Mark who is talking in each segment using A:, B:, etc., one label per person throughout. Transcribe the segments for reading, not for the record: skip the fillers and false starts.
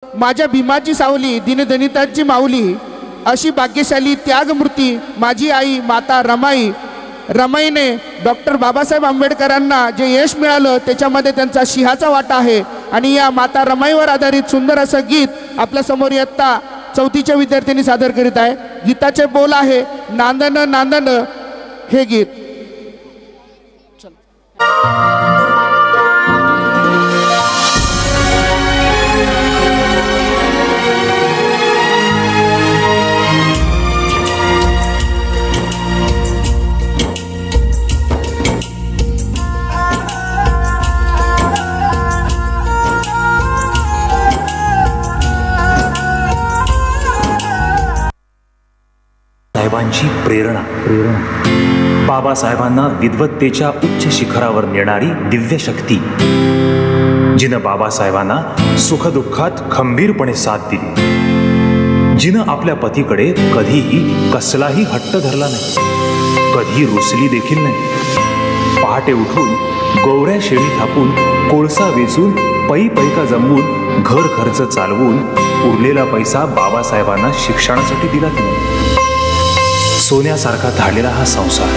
A: माझ्या भीमाची सावली दीनदलितांची माऊली अशी भाग्यशाली त्यागमूर्ती माझी आई माता रमाई. रमाईने डॉक्टर बाबासाहेब आंबेडकरांना जे यश मिळालं त्याच्यामध्ये त्यांचा सिंहाचा वाटा आहे. आणि या माता रमाईवर आधारित सुंदर असं गीत आपल्या समोर इयत्ता 4थीच्या विद्यार्थ्यांनी सादर करीत आहे. गीताचे बोल आहे नांदन नांदन हे गीत.
B: साहेबांची प्रेरणा बाबासाहेबांना विद्वत्तेच्या उच्च शिखरावर नेणारी दिव्य शक्ती, जिनं बाबासाहेबांना सुखदुःखात खंबीरपणे साथ दिली, जिनं आपल्या पतीकडे कधीही कसलाही हट्ट धरला नाही, कधी रुसली देखील नाही. पहाटे उठून गोवऱ्या शेळी थापून कोळसा वेचून पै पैका जमवून घर खर्च चालवून उरलेला पैसा बाबासाहेबांना शिक्षणासाठी दिला तिने. सोन्यासारखा धाडलेला हा संसार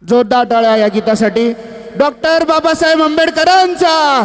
A: जोरदार टाळ्या या गीतासाठी. डॉक्टर बाबासाहेब आंबेडकरांचा